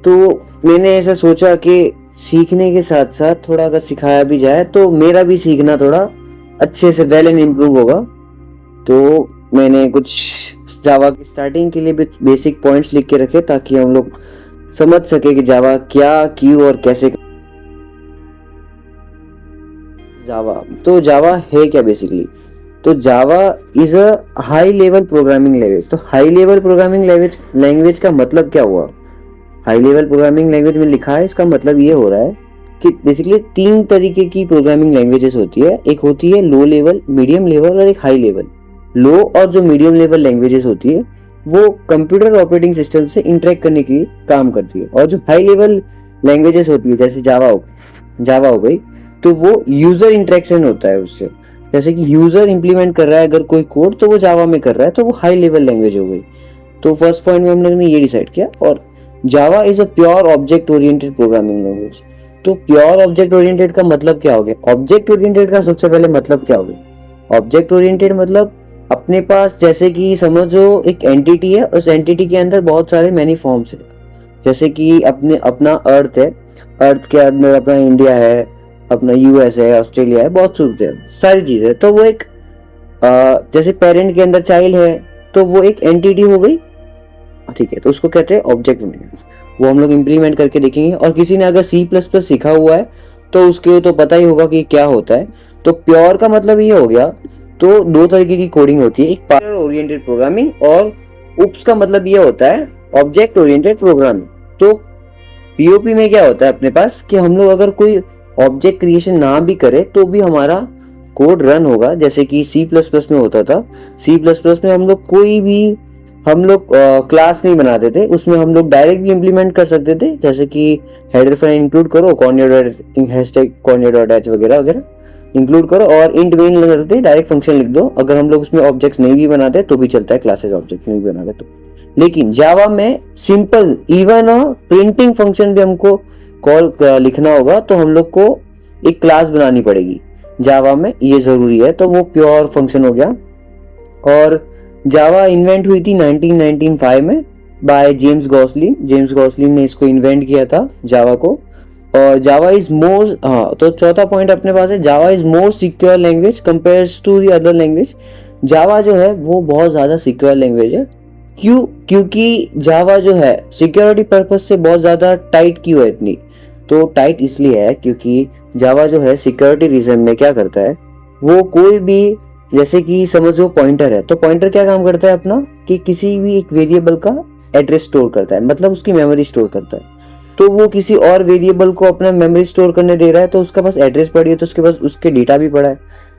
तो मैंने ऐसा सोचा कि सीखने के साथ साथ थोड़ा अगर सिखाया भी जाए तो मेरा भी सीखना थोड़ा अच्छे से वेल एंड इम्प्रूव होगा। तो मैंने कुछ जावा की स्टार्टिंग के लिए भी बेसिक पॉइंट्स लिख के रखे ताकि हम लोग समझ सके कि जावा क्या, क्यों और कैसे। जावा है क्या बेसिकली? तो Java is a high level programming language. तो हाई लेवल प्रोग्रामिंग लैंग्वेज का मतलब क्या हुआ? हाई लेवल प्रोग्रामिंग लैंग्वेज में लिखा है, इसका मतलब ये हो रहा है कि बेसिकली 3 तरीके की प्रोग्रामिंग लैंग्वेजेस होती है। एक होती है लो लेवल, मीडियम लेवल और एक हाई लेवल। लो और जो मीडियम लेवल लैंग्वेजेस होती है वो कंप्यूटर ऑपरेटिंग सिस्टम से इंटरेक्ट करने की काम करती है, और जो हाई लेवल लैंग्वेजेस होती है जैसे जावा हो गई, तो वो यूजर इंटरेक्शन होता है उससे। जैसे कि यूजर इंप्लीमेंट कर रहा है अगर कोई कोड तो वो जावा में कर रहा है, तो वो हाई लेवल लैंग्वेज हो गई। तो फर्स्ट पॉइंट में हम लोगों ने ये डिसाइड किया। और Java is a pure object oriented programming language. तो प्योर ऑब्जेक्ट ओरिएंटेड का मतलब क्या हो गया? ऑब्जेक्ट ओरिएंटेड का सबसे पहले मतलब क्या हो गया? ऑब्जेक्ट ओरिएंटेड मतलब अपने पास, जैसे कि समझो एक एंटिटी है, उस एंटिटी के अंदर बहुत सारे मैनी फॉर्म्स है। जैसे कि अपना अर्थ है, अर्थ के अंदर अपना इंडिया है, अपना यूएस है, ऑस्ट्रेलिया है, बहुत सारी चीजें। तो वो एक जैसे पेरेंट के अंदर चाइल्ड है तो वो एक एंटिटी हो गई, ठीक है। तो उसको कहते हैं ऑब्जेक्ट ओरिएंटेड। वो हम लोग इम्प्लीमेंट करके देखेंगे। और किसी ने अगर C++ सीखा हुआ है तो उसके तो पता ही होगा कि क्या होता है। तो प्योर का मतलब ये हो गया। तो 2 तरीके की कोडिंग होती है, एक पार्ट ओरिएंटेड प्रोग्रामिंग और उप्स का मतलब ये होता है ऑब्जेक्ट ओरिएंटेड प्रोग्रामिंग। तो पीओपी में क्या होता है अपने पास कि हम लोग अगर कोई ऑब्जेक्ट क्रिएशन ना भी करे तो भी हमारा कोड रन होगा। जैसे कि C++ में होता था। C++ में हम लोग क्लास नहीं बनाते थे, उसमें हम लोग डायरेक्ट भी इम्प्लीमेंट कर सकते थे। जैसे कि हेडर फाइल इंक्लूड करो, #conio.h वगैरह वगैरह इंक्लूड करो, और इंट मेन करते डायरेक्ट फंक्शन लिख दो। अगर हम लोग उसमें ऑब्जेक्ट्स नहीं भी बनाते तो भी चलता है, क्लासेस ऑब्जेक्ट नहीं बनाते तो। लेकिन जावा में सिंपल, इवन प्रिंटिंग फंक्शन भी हमको कॉल लिखना होगा तो हम लोग को एक क्लास बनानी पड़ेगी। जावा में ये जरूरी है, तो वो प्योर फंक्शन हो गया। और जावा इन्वेंट हुई थी 1995 में बाय जेम्स गॉसलिन ने इसको इन्वेंट किया था जावा को। और जावा इज मोर, तो चौथा पॉइंट अपने पास है, Java is more secure language compares to the other language. Java जो है वो बहुत ज्यादा सिक्योर लैंग्वेज है। क्योंकि जावा जो है सिक्योरिटी पर्पज से बहुत ज्यादा टाइट क्यों है इतनी? तो टाइट इसलिए है क्योंकि जावा जो है सिक्योरिटी रीजन में क्या करता है, वो कोई भी, जैसे कि समझो पॉइंटर है, तो पॉइंटर क्या काम करता है अपना कि किसी भी एक वेरिएबल का एड्रेस स्टोर करता है, मतलब उसकी मेमोरी स्टोर करता है। तो वो किसी और वेरिएबल को अपना मेमोरी स्टोर करने दे रहा है, तो उसका पास एड्रेस पड़ी है, तो उसके पास उसके डेटा भी पड़ा है,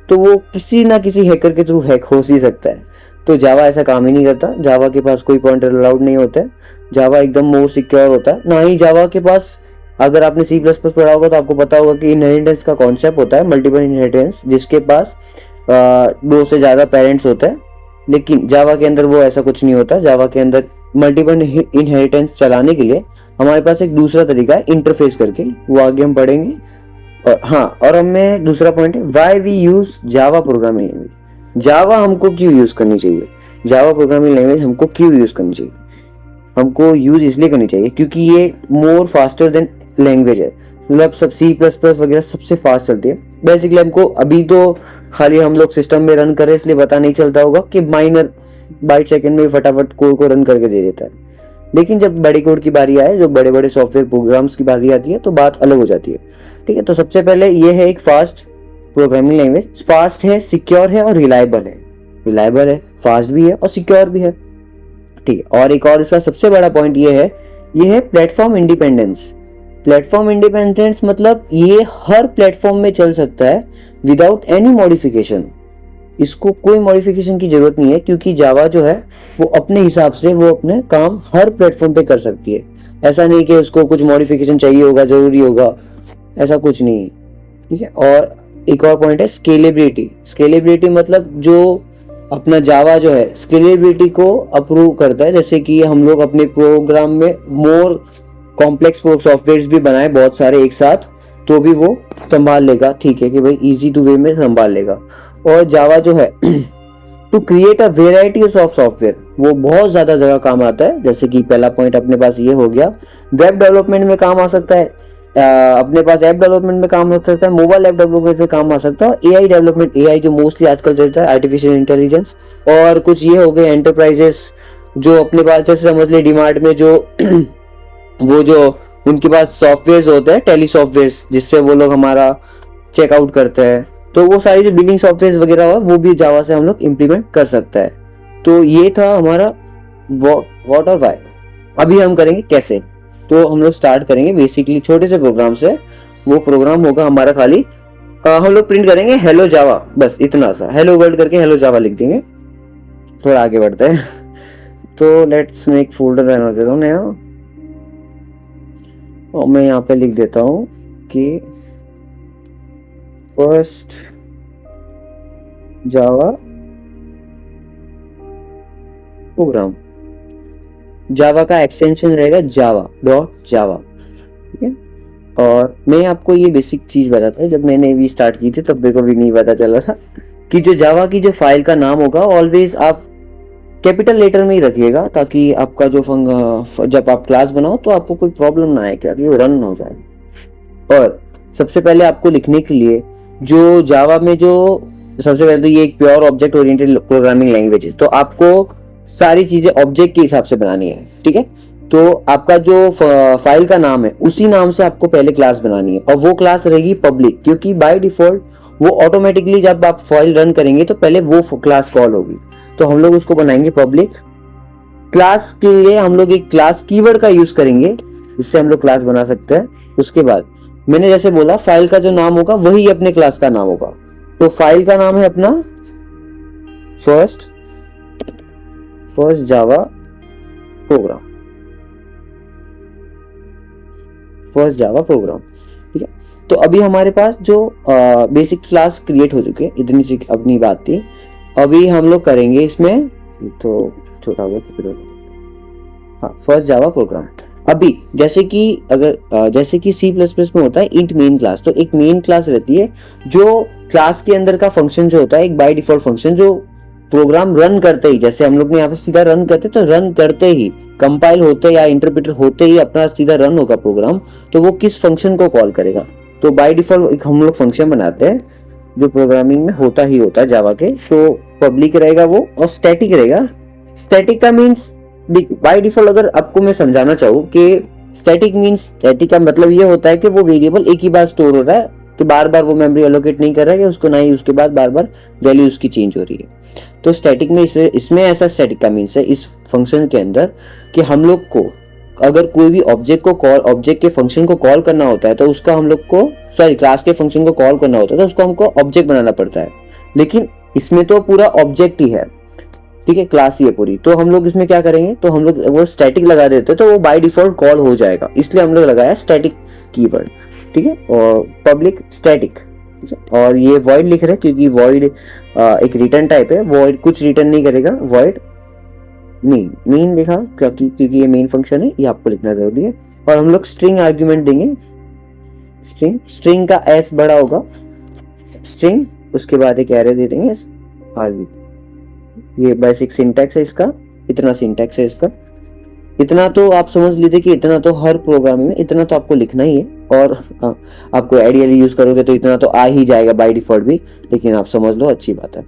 तो वो किसी ना किसी हैकर के थ्रू हैक हो ही सकता है। तो जावा ऐसा काम ही नहीं करता। जावा के पास कोई पॉइंटर अलाउड नहीं होता है। जावा एकदम मोर सिक्योर होता है। ना ही जावा के पास, अगर आपने C++ पढ़ा होगा तो आपको पता होगा कि इनहेरिटेंस का कॉन्सेप्ट होता है, मल्टीपल इनहेरिटेंस, जिसके पास 2 से ज्यादा पेरेंट्स होते हैं। लेकिन जावा के अंदर वो ऐसा कुछ नहीं होता। जावा के अंदर मल्टीपल इनहेरिटेंस चलाने के लिए हमारे पास एक दूसरा तरीका है, इंटरफेस करके, वो आगे हम पढ़ेंगे। और हाँ, और हमें दूसरा पॉइंट है, why we use Java programming language. Java हमको क्यों यूज करनी चाहिए? जावा प्रोग्रामिंग लैंग्वेज हमको क्यों यूज करनी चाहिए? हमको यूज इसलिए करनी चाहिए क्योंकि ये मोर फास्टर देन लैंग्वेज है। मतलब सब C++ वगैरह सबसे फास्ट चलती है। बेसिकली हमको अभी तो खाली हम लोग सिस्टम में रन करें इसलिए पता नहीं चलता होगा कि माइनर बाइट सेकंड में फटाफट कोड को रन करके दे देता है। लेकिन जब बड़े कोड की बारी आए, जो बड़े बड़े सॉफ्टवेयर प्रोग्राम्स की बारी आती है, तो बात अलग हो जाती है। ठीक है, तो सबसे पहले ये है एक फास्ट प्रोग्रामिंग लैंग्वेज। फास्ट है, सिक्योर है और रिलायबल है, फास्ट भी है और सिक्योर भी है। ठीक है, और एक और इसका सबसे बड़ा पॉइंट ये है प्लेटफॉर्म इंडिपेंडेंस। प्लेटफॉर्म इंडिपेंडेंस मतलब ये हर प्लेटफॉर्म में चल सकता है विदाउट एनी मॉडिफिकेशन। इसको कोई मॉडिफिकेशन की जरूरत नहीं है, क्योंकि जावा जो है वो अपने हिसाब से वो अपने काम हर प्लेटफॉर्म पे कर सकती है। ऐसा नहीं कि उसको कुछ मॉडिफिकेशन चाहिए होगा, जरूरी होगा, ऐसा कुछ नहीं है। ठीक है, और एक और पॉइंट है स्केलेबिलिटी मतलब जो अपना जावा जो है स्केलेबिलिटी को अप्रूव करता है। जैसे कि हम लोग अपने प्रोग्राम में मोर कॉम्प्लेक्स सॉफ्टवेयर भी बनाए बहुत सारे एक साथ, तो भी वो संभाल लेगा। ठीक है कि भाई इजी टू वे में संभाल लेगा। और जावा जो है to create a variety of software, वो बहुत ज़्यादा जगह काम आता है। जैसे कि पहला पॉइंट अपने पास ये हो गया, वेब डेवलपमेंट में काम आ सकता है, अपने पास ऐप डेवलपमेंट में काम हो सकता है, मोबाइल ऐप डेवलपमेंट में काम आ सकता है, एआई डेवलपमेंट, एआई जो मोस्टली आजकल चलता है, आर्टिफिशियल इंटेलिजेंस। और कुछ ये हो गए एंटरप्राइजेस जो अपने पास, जैसे समझ ले डीमार्ट में जो वो जो उनके पास सॉफ्टवेयर होते हैं, टेली सॉफ्टवेयर, जिससे वो लोग हमारा चेकआउट करते हैं, तो वो सारी जो बिलिंग सॉफ्टवेयर वगैरह हो वो भी जावा से हम लोग इम्प्लीमेंट कर सकते हैं। तो ये था हमारा व्हाट और व्हाई। अभी हम करेंगे कैसे। तो हम लोग स्टार्ट करेंगे बेसिकली छोटे से प्रोग्राम से। वो प्रोग्राम होगा हमारा खाली हम लोग प्रिंट करेंगे हेलो जावा, बस इतना सा, हेलो वर्ल्ड करके हेलो जावा लिख देंगे। थोड़ा आगे बढ़ते हैं। तो लेट्स मेक फोल्डर बना देता हूँ नया, और मैं यहाँ पे लिख देता हूँ कि फर्स्ट जावा प्रोग्राम। जावा का एक्सटेंशन रहेगा java.java, ठीक है। और मैं आपको ये बेसिक चीज बताता हूँ, जब मैंने भी स्टार्ट की थी तब मेरे को भी नहीं पता चला था कि जो जावा की जो फाइल का नाम होगा ऑलवेज आप कैपिटल लेटर में ही रखिएगा, ताकि आपका जो जब आप क्लास बनाओ तो आपको कोई प्रॉब्लम ना आए, क्या वो रन हो जाए। और सबसे पहले आपको लिखने के लिए जो जावा में जो सबसे पहले तो ये एक pure object oriented programming language है, तो आपको सारी चीजें ऑब्जेक्ट के हिसाब से बनानी है, ठीक है। तो आपका जो फाइल का नाम है उसी नाम से आपको पहले क्लास बनानी है, और वो क्लास रहेगी पब्लिक, क्योंकि बाय डिफॉल्ट वो ऑटोमेटिकली जब आप फाइल रन करेंगे तो पहले वो क्लास कॉल होगी, तो हम लोग उसको बनाएंगे पब्लिक। क्लास के लिए हम लोग एक क्लास कीवर्ड का यूज करेंगे, जिससे हम लोग क्लास बना सकते हैं। उसके बाद मैंने जैसे बोला फाइल का जो नाम होगा वही अपने क्लास का नाम होगा, तो फाइल का नाम है अपना फर्स्ट जावा प्रोग्राम, ठीक है। तो अभी हमारे पास जो बेसिक क्लास क्रिएट हो चुके हैं, इतनी सी अपनी बात थी। अभी हम लोग करेंगे इसमें, तो छोटा हो गया, हाँ, फर्स्ट जावा प्रोग्राम। अभी जैसे कि सी प्लस प्लस में होता है इंट मेन क्लास, तो एक मेन क्लास रहती है जो क्लास के अंदर का फंक्शन जो होता है, एक बाय डिफॉल्ट फंक्शन जो प्रोग्राम रन करते ही, जैसे हम लोग ने यहाँ पे सीधा रन करते, तो रन करते ही कंपाइल होते या इंटरप्रेटर होते ही अपना सीधा रन होगा प्रोग्राम, तो वो किस फंक्शन को कॉल करेगा। तो बाय डिफॉल्ट एक हम लोग फंक्शन बनाते हैं जो प्रोग्रामिंग में होता ही होता है जावा के, तो पब्लिक रहेगा वो, और स्टैटिक रहेगा। स्टैटिक का मीन्स बाय डिफॉल्ट, अगर आपको मैं समझाना चाहूँ कि स्टैटिक का मतलब ये होता है कि वो वेरिएबल एक ही बार स्टोर हो रहा है, कि बार बार वो मेमोरी एलोकेट नहीं कर रहा है उसको, ना ही उसके बाद बार बार वैल्यू उसकी चेंज हो रही है। तो स्टैटिक में इसमें ऐसा स्टैटिक का मीन्स है इस फंक्शन के अंदर कि हम लोग को अगर कोई भी ऑब्जेक्ट के फंक्शन को कॉल करना होता है, तो उसका हम लोग को क्लास के फंक्शन को कॉल करना होता है, तो उसको हमको ऑब्जेक्ट बनाना पड़ता है। लेकिन इसमें तो पूरा ऑब्जेक्ट ही है, ठीक है, क्लास ही है पूरी। तो हम लोग इसमें क्या करेंगे, तो हम लोग वो स्टैटिक लगा देते हैं, तो वो बाय डिफॉल्ट कॉल हो जाएगा, इसलिए हम लोग लगाया स्टैटिक कीवर्ड, ठीक है। और पब्लिक स्टैटिक, और ये वॉइड लिख रहे हैं क्योंकि वॉइड एक रिटर्न टाइप है, वॉइड कुछ रिटर्न नहीं करेगा, वॉइड मेन लिखा क्योंकि ये मेन फंक्शन है, ये आपको लिखना जरूरी है। और हम लोग स्ट्रिंग आर्ग्यूमेंट देंगे, स्ट्रिंग का एस बड़ा होगा, स्ट्रिंग, उसके बाद एक एरे दे देंगे आर्ग्यू। ये बेसिक सिंटैक्स है इसका, इतना सिंटैक्स है इसका। इतना तो आप समझ लीजिए कि इतना तो हर प्रोग्रामिंग में इतना तो आपको लिखना ही है, और आपको आइडियली यूज करोगे तो इतना तो आ ही जाएगा बाय डिफॉल्ट भी, लेकिन आप समझ लो, अच्छी बात है।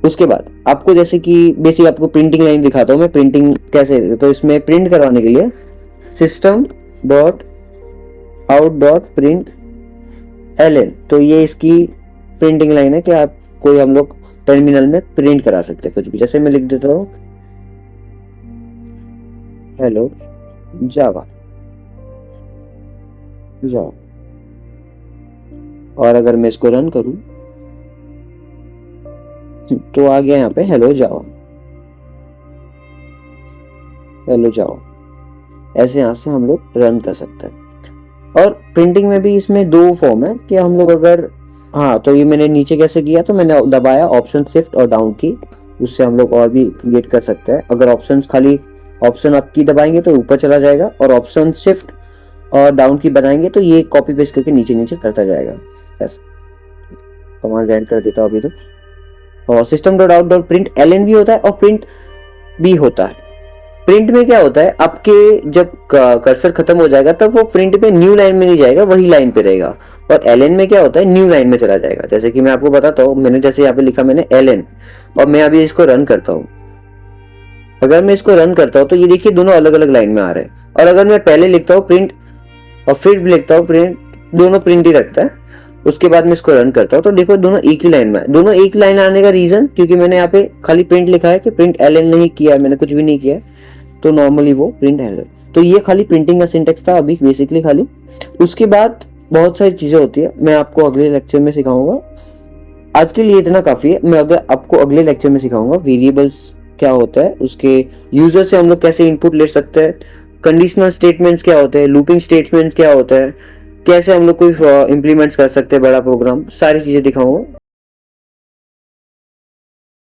उसके बाद आपको जैसे कि बेसिक आपको प्रिंटिंग लाइन दिखाता हूँ मैं, प्रिंटिंग कैसे, तो इसमें प्रिंट करवाने के लिए system.out.println, तो ये इसकी प्रिंटिंग लाइन है कि आप कोई हम लोग टर्मिनल में प्रिंट करा सकते हैं कुछ भी। जैसे मैं लिख देता हूँ हेलो जावा, और अगर मैं इसको रन करूं तो आ गया यहाँ पे हेलो जावा। ऐसे यहाँ से हम लोग रन कर सकते हैं। और प्रिंटिंग में भी इसमें दो फॉर्म है कि हम लोग अगर, हाँ, तो ये मैंने नीचे कैसे किया, तो मैंने दबाया ऑप्शन शिफ्ट और डाउन की, उससे हम लोग और भी क्रिएट कर सकते हैं। अगर ऑप्शन अप की दबाएंगे तो ऊपर चला जाएगा, और ऑप्शन शिफ्ट और डाउन की बनाएंगे तो ये कॉपी पेस्ट करके नीचे नीचे करता जाएगा। ऐसा कमांड एंटर कर देता हूँ अभी तो। और system.out.println भी होता है, और भी होता है। प्रिंट में क्या होता है, आपके जब कर्सर खत्म हो जाएगा तब वो प्रिंट पे न्यू लाइन में नहीं जाएगा, वही लाइन पे रहेगा। और एलएन में क्या होता है, न्यू लाइन में चला जाएगा। जैसे कि मैं आपको बताता हूँ, मैंने जैसे यहाँ पे लिखा मैंने एलएन, और मैं अभी इसको रन करता हूँ। अगर मैं इसको रन करता हूँ तो ये देखिए दोनों अलग अलग लाइन में आ रहे हैं। और अगर मैं पहले लिखता हूँ प्रिंट और फिर लिखता हूँ प्रिंट, दोनों प्रिंट ही रखता है। उसके बाद मैं इसको रन करता हूँ तो देखो दोनों एक ही लाइन में है। दोनों एक लाइन आने का रीजन, क्योंकि मैंने यहाँ पे खाली प्रिंट लिखा है कि प्रिंट एलएन नहीं किया है, मैंने कुछ भी नहीं किया है, तो नॉर्मली वो प्रिंट एलएन। तो ये खाली प्रिंटिंग का सिंटेक्स था अभी बेसिकली खाली। उसके बाद बहुत सारी चीजें होती है, मैं आपको अगले लेक्चर में सिखाऊंगा। आज के लिए इतना काफी है। मैं अगर आपको अगले लेक्चर में सिखाऊंगा वेरिएबल्स क्या होता है, उसके यूजर से हम लोग कैसे इनपुट ले सकते हैं, कंडीशनल स्टेटमेंट्स क्या होते हैं, लूपिंग स्टेटमेंट्स क्या होता है, कैसे हम लोग कोई इम्प्लीमेंट्स कर सकते हैं बड़ा प्रोग्राम, सारी चीजें दिखाऊंगा।